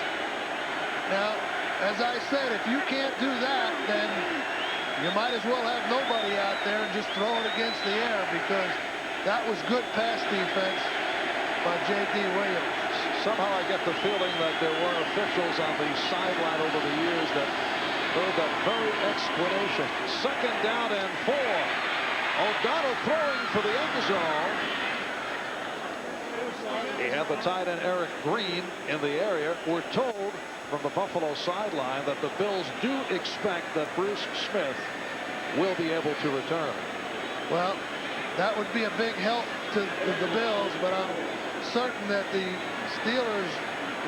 Now, as I said, if you can't do that, then you might as well have nobody out there and just throw it against the air, because that was good pass defense by J.D. Williams. Somehow I get the feeling that there were officials on the sideline over the years that heard that very explanation. Second down and 4. O'Donnell throwing for the end zone. He had the tight end Eric Green in the area. We're told from the Buffalo sideline that the Bills do expect that Bruce Smith will be able to return. Well, that would be a big help to the Bills, but I'm certain that the Steelers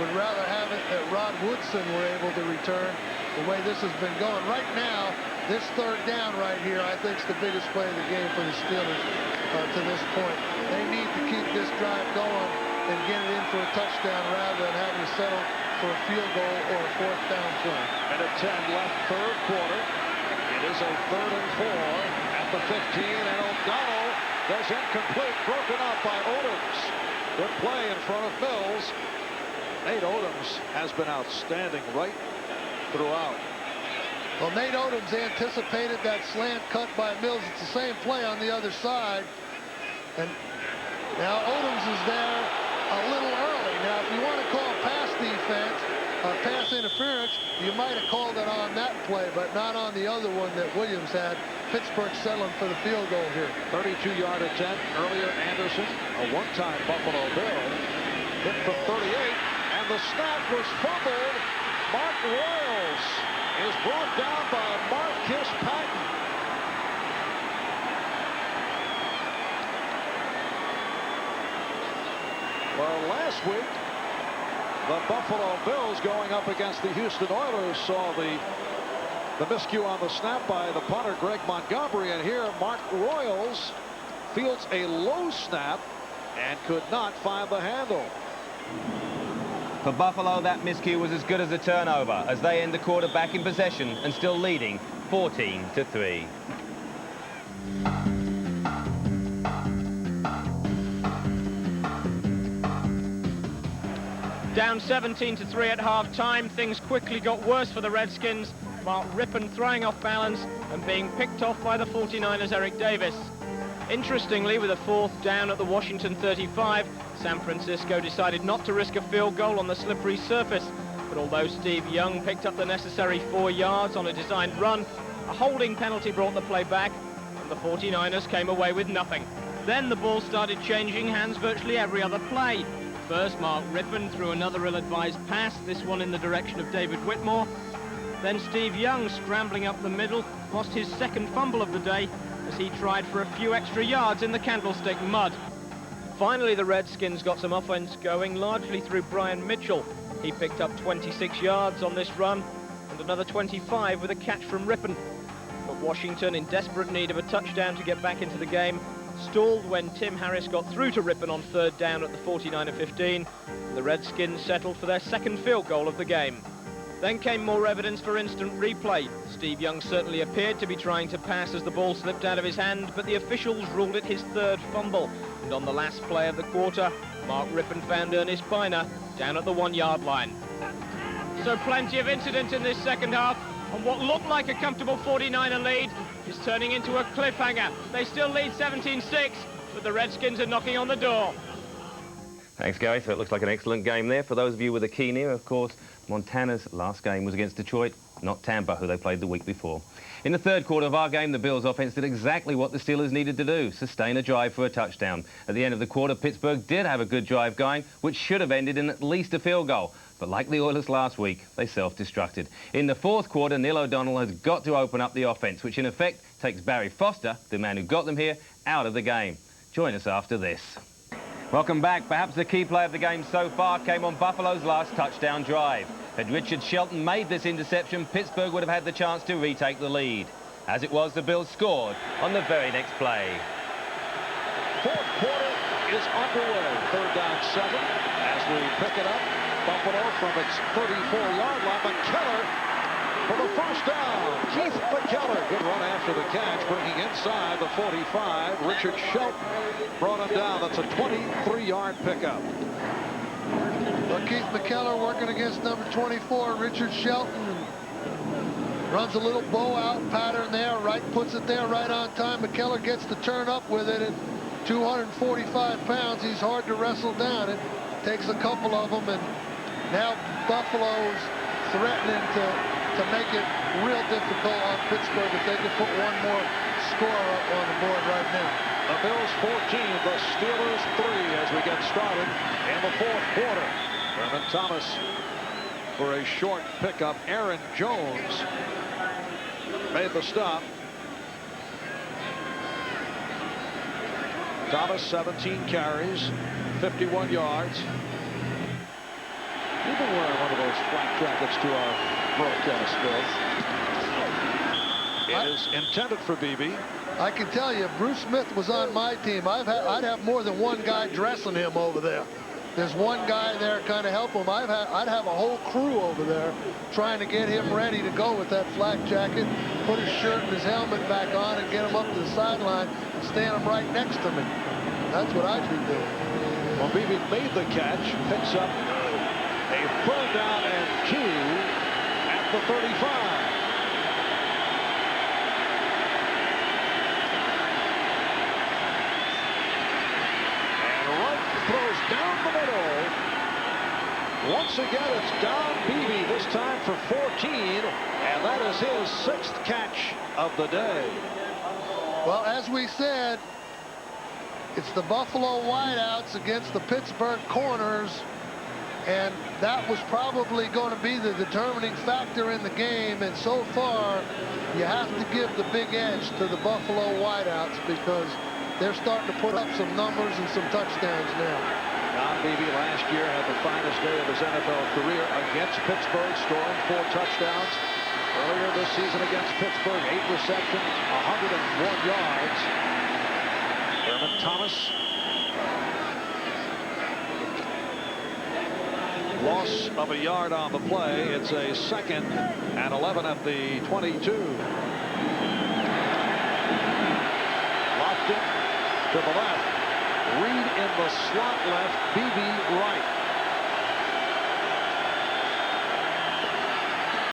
would rather have it that Rod Woodson were able to return the way this has been going. Right now, this third down right here, I think, is the biggest play of the game for the Steelers to this point. They need to keep this drive going and get it in for a touchdown rather than having to settle for a field goal or a fourth down play. Minute 10 left, third quarter. It is a 3rd and 4 at the 15, and O'Donnell goes incomplete, broken up by Odoms. Good play in front of Mills. Nate Odoms has been outstanding right throughout. Well, Nate Odoms anticipated that slant cut by Mills. It's the same play on the other side. And now Odoms is there a little early. Now, if you want to call pass defense, pass interference, you might have called it on that play, but not on the other one that Williams had. Pittsburgh settling for the field goal here. 32-yard attempt earlier. Anderson, a one-time Buffalo Bill, hit from 38, and the snap was fumbled. Mark Royals is brought down by Marcus Patton. Well, last week, the Buffalo Bills going up against the Houston Oilers saw the The miscue on the snap by the punter, Greg Montgomery, and here Mark Royals fields a low snap and could not find the handle. For Buffalo, that miscue was as good as a turnover as they end the quarter back in possession and still leading 14-3. Down 17-3 at half-time, things quickly got worse for the Redskins. Mark Rippon throwing off balance and being picked off by the 49ers' Eric Davis. Interestingly, with a 4th down at the Washington 35, San Francisco decided not to risk a field goal on the slippery surface. But although Steve Young picked up the necessary 4 yards on a designed run, a holding penalty brought the play back, and the 49ers came away with nothing. Then the ball started changing hands virtually every other play. First, Mark Rippon threw another ill-advised pass, this one in the direction of David Whitmore. Then Steve Young, scrambling up the middle, lost his 2nd fumble of the day as he tried for a few extra yards in the candlestick mud. Finally, the Redskins got some offense going, largely through Brian Mitchell. He picked up 26 yards on this run and another 25 with a catch from Rippon. But Washington, in desperate need of a touchdown to get back into the game, stalled when Tim Harris got through to Rippon on 3rd down at the 49-15. The Redskins settled for their 2nd field goal of the game. Then came more evidence for instant replay. Steve Young certainly appeared to be trying to pass as the ball slipped out of his hand, but the officials ruled it his 3rd fumble. And on the last play of the quarter, Mark Rippon found Ernest Biner down at the 1-yard line. So plenty of incident in this 2nd half, and what looked like a comfortable 49er lead is turning into a cliffhanger. They still lead 17-6, but the Redskins are knocking on the door. Thanks, Gary. So it looks like an excellent game there. For those of you with a keen ear, of course, Montana's last game was against Detroit, not Tampa, who they played the week before. In the 3rd quarter of our game, the Bills offense did exactly what the Steelers needed to do, sustain a drive for a touchdown. At the end of the quarter, Pittsburgh did have a good drive going, which should have ended in at least a field goal. But like the Oilers last week, they self-destructed. In the 4th quarter, Neil O'Donnell has got to open up the offense, which in effect takes Barry Foster, the man who got them here, out of the game. Join us after this. Welcome back. Perhaps the key play of the game so far came on Buffalo's last touchdown drive. Had Richard Shelton made this interception, Pittsburgh would have had the chance to retake the lead. As it was, the Bills scored on the very next play. 4th quarter is underway. 3rd down 7 as we pick it up. Buffalo from its 34-yard line. McKellar for the 1st down. Keith McKellar, good run after the catch, bringing inside the 45. Richard Shelton brought him down. That's a 23-yard pickup. Well, Keith McKellar working against number 24, Richard Shelton. Runs a little bow out pattern there. Wright puts it there right on time. McKellar gets to turn up with it at 245 pounds. He's hard to wrestle down. It takes a couple of them, and now Buffalo's threatening to make it real difficult on Pittsburgh if they can put one more score up on the board right now. The Bills 14, the Steelers 3 as we get started in the 4th quarter. Herman Thomas for a short pickup. Aaron Jones made the stop. Thomas 17 carries, 51 yards. We've been wearing one of those flak jackets to our broadcast, Bill. It is intended for BB. I can tell you, if Bruce Smith was on my team, I'd have more than one guy dressing him over there. There's one guy there kind of help him. I'd have a whole crew over there trying to get him ready to go with that flak jacket, put his shirt and his helmet back on, and get him up to the sideline and stand him right next to me. That's what I'd be doing. Well, BB made the catch, picks up a 3rd down and 2 at the 35. Throws down the middle. Once again, it's Don Beebe, this time for 14, and that is his 6th catch of the day. Well, as we said, it's the Buffalo wideouts against the Pittsburgh corners, and that was probably going to be the determining factor in the game, and so far, you have to give the big edge to the Buffalo wideouts because they're starting to put up some numbers and some touchdowns now. Don Beebe last year had the finest day of his NFL career against Pittsburgh, scoring 4 touchdowns. Earlier this season against Pittsburgh, 8 receptions, 101 yards. Thurman Thomas. Loss of a yard on the play. It's a 2nd and 11 at the 22. Lofton to the left. Reed in the slot left. Beebe right.